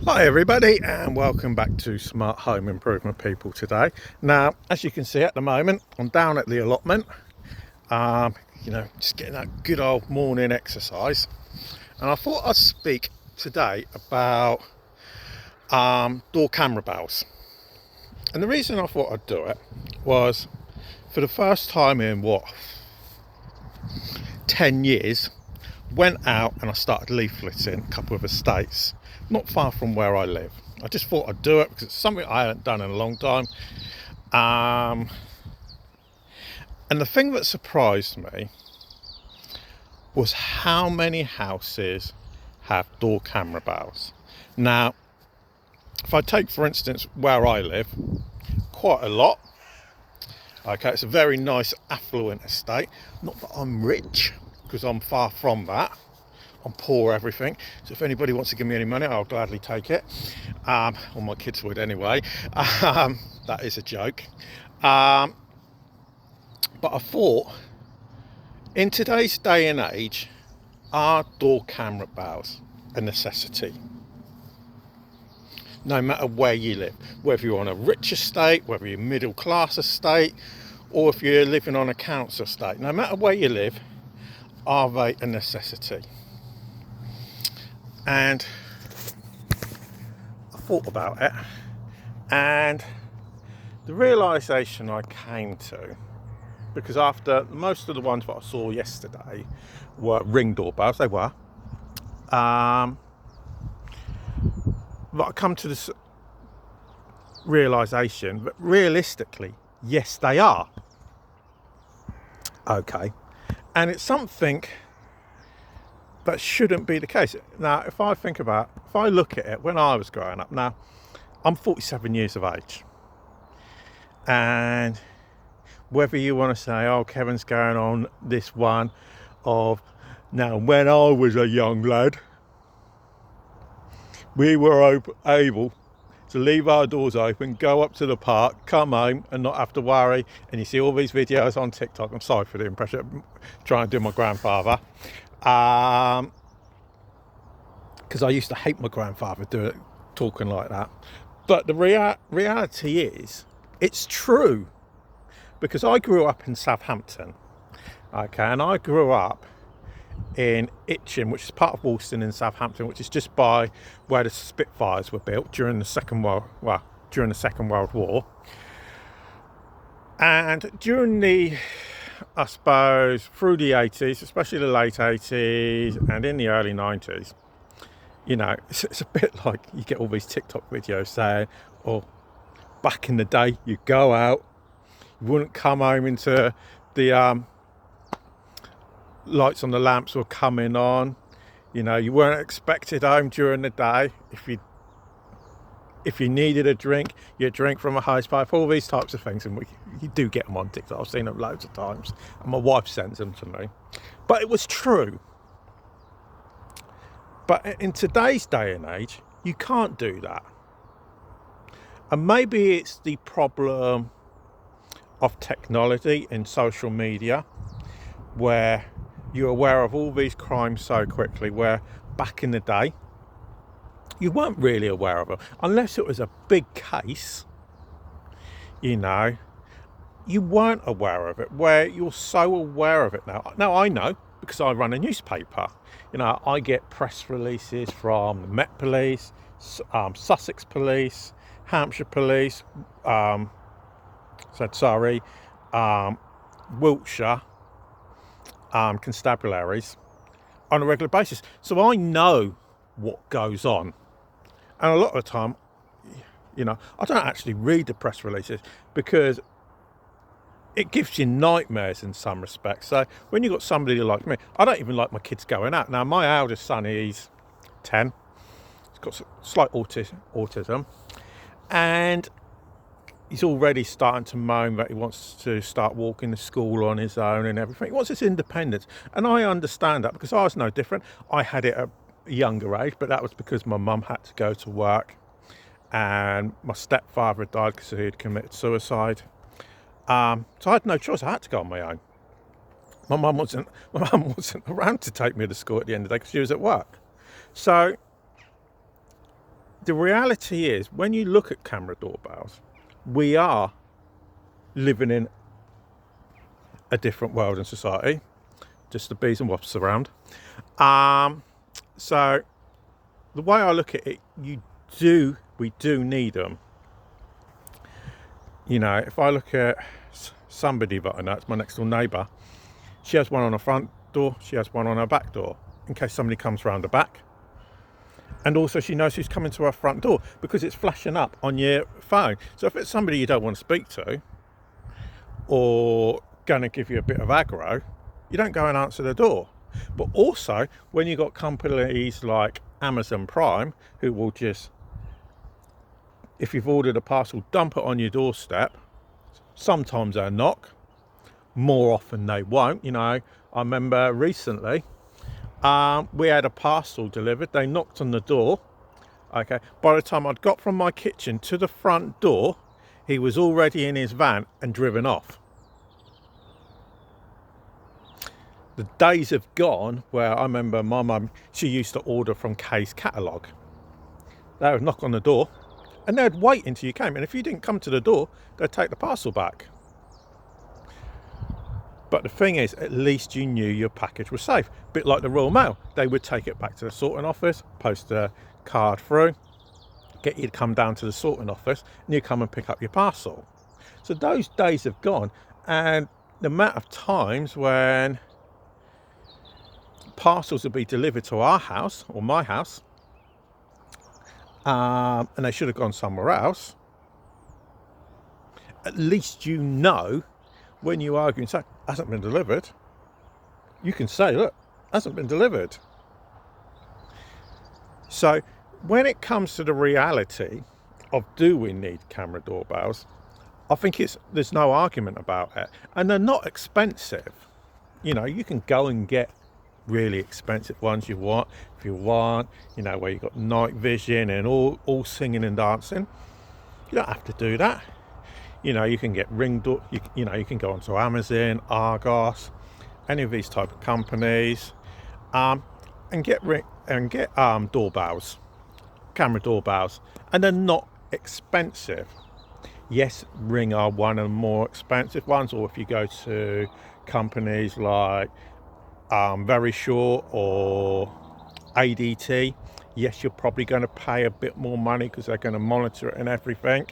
Hi everybody, and welcome back to Smart Home Improvement People today. Now, as you can see at the moment, I'm down at the allotment, just getting that good old morning exercise. And I thought I'd speak today about door camera bells. And the reason I thought I'd do it was for the first time in 10 years, went out and I started leafleting a couple of estates not far from where I live. I just thought I'd do it because it's something I hadn't done in a long time. And the thing that surprised me was how many houses have door camera bells. Now, if I take, for instance, where I live, quite a lot. Okay, it's a very nice affluent estate. Not that I'm rich, because I'm far from that. I'm poor everything. So if anybody wants to give me any money, I'll gladly take it. Or my kids would anyway. That is a joke. But I thought, in today's day and age, are door camera bells a necessity? No matter where you live, whether you're on a rich estate, whether you're middle class estate, or if you're living on a council estate, no matter where you live, are they a necessity? And I thought about it, and the realisation I came to, because after most of the ones that I saw yesterday were ring doorbells, they were, but I come to this realisation that realistically, yes, they are. Okay. And it's something that shouldn't be the case. Now, if I look at it, when I was growing up, now, I'm 47 years of age. And whether you want to say, oh, Kevin's going on this one of, now, when I was a young lad, we were able to leave our doors open, go up to the park, come home and not have to worry. And you see all these videos on TikTok. I'm sorry for the impression, I'm trying to do my grandfather. Because I used to hate my grandfather talking like that. But the reality is, it's true. Because I grew up in Southampton, okay, and I grew up in Itchen, which is part of Woolston in Southampton, which is just by where the Spitfires were built during the Second World War. And during I suppose through the 80s, especially the late 80s and in the early 90s, it's a bit like you get all these TikTok videos saying, oh, back in the day, you go out, you wouldn't come home into the lights on the lamps were coming on, you weren't expected home during the day. If you needed a drink, you drink from a hose pipe, all these types of things. And you do get them on TikTok. I've seen them loads of times. And my wife sends them to me. But it was true. But in today's day and age, you can't do that. And maybe it's the problem of technology in social media, where you're aware of all these crimes so quickly, where back in the day, you weren't really aware of them. Unless it was a big case, you weren't aware of it, where you're so aware of it now. Now, I know, because I run a newspaper. I get press releases from the Met Police, Sussex Police, Hampshire Police, Wiltshire constabularies on a regular basis. So I know what goes on. And a lot of the time, I don't actually read the press releases because it gives you nightmares in some respects. So when you've got somebody like me, I don't even like my kids going out. Now, my eldest son, he's 10. He's got slight autism. And he's already starting to moan that he wants to start walking to school on his own and everything. He wants his independence. And I understand that because I was no different. I had it at a younger age, but that was because my mum had to go to work and my stepfather had died because he had committed suicide. So I had no choice. I had to go on my own. My mum wasn't around to take me to school at the end of the day because she was at work. So the reality is, when you look at camera doorbells, we are living in a different world and society. Just the bees and wasps around. So the way I look at it, we do need them. You know, if I look at somebody that I know, it's my next door neighbour, she has one on her front door, she has one on her back door, in case somebody comes round the back. And also she knows who's coming to her front door because it's flashing up on your phone. So if it's somebody you don't want to speak to or going to give you a bit of aggro, you don't go and answer the door. But also, when you've got companies like Amazon Prime, who will just, if you've ordered a parcel, dump it on your doorstep. Sometimes they'll knock, more often they won't. You know, I remember recently, we had a parcel delivered. They knocked on the door. Okay, by the time I'd got from my kitchen to the front door, he was already in his van and driven off. The days have gone where I remember my mum, she used to order from K's catalogue. They would knock on the door and they'd wait until you came. And if you didn't come to the door, they'd take the parcel back. But the thing is, at least you knew your package was safe. A bit like the Royal Mail. They would take it back to the sorting office, post a card through, get you to come down to the sorting office, and you come and pick up your parcel. So those days have gone. And the amount of times when parcels would be delivered to our house or my house, and they should have gone somewhere else, at least you know when you argue and say, hasn't been delivered, you can say, look, hasn't been delivered. So when it comes to the reality of do we need camera doorbells, I think there's no argument about it. And they're not expensive. You know, you can go and get really expensive ones if you want, you know, where you've got night vision and all singing and dancing. You don't have to do that. You know, you can get Ring Door, you know, you can go onto Amazon, Argos, any of these type of companies, and get doorbells, camera doorbells, and they're not expensive. Yes, Ring are one of the more expensive ones, or if you go to companies like Very Short or ADT, yes, you're probably going to pay a bit more money because they're going to monitor it and everything.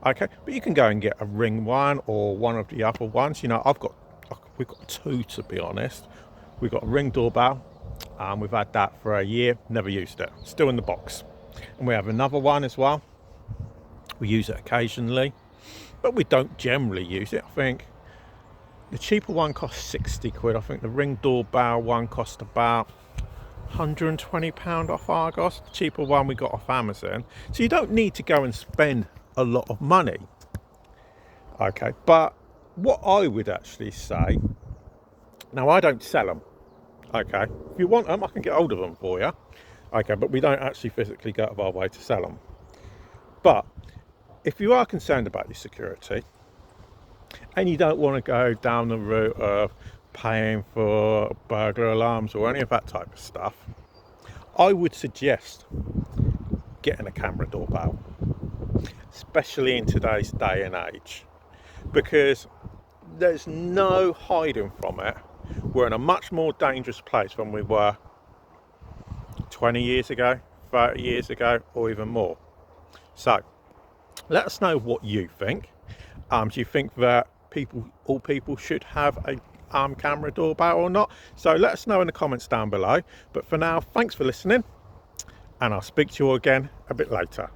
Okay, but you can go and get a Ring one or one of the other ones. You know, we've got two, to be honest. We've got a Ring doorbell. We've had that for a year, never used it, still in the box. And we have another one as well. We use it occasionally, but we don't generally use it. I think the cheaper one costs 60 quid. I think the Ring doorbell one cost about £120 off Argos. The cheaper one we got off Amazon. So you don't need to go and spend a lot of money. Okay, but what I would actually say, now I don't sell them. Okay, if you want them, I can get hold of them for you. Okay, but we don't actually physically go out of our way to sell them. But if you are concerned about your security and you don't want to go down the route of paying for burglar alarms or any of that type of stuff, I would suggest getting a camera doorbell, especially in today's day and age, because there's no hiding from it. We're in a much more dangerous place than we were 20 years ago, 30 years ago, or even more. So let us know what you think. Do you think that all people should have a camera doorbell or not? So let us know in the comments down below. But for now, thanks for listening, and I'll speak to you again a bit later.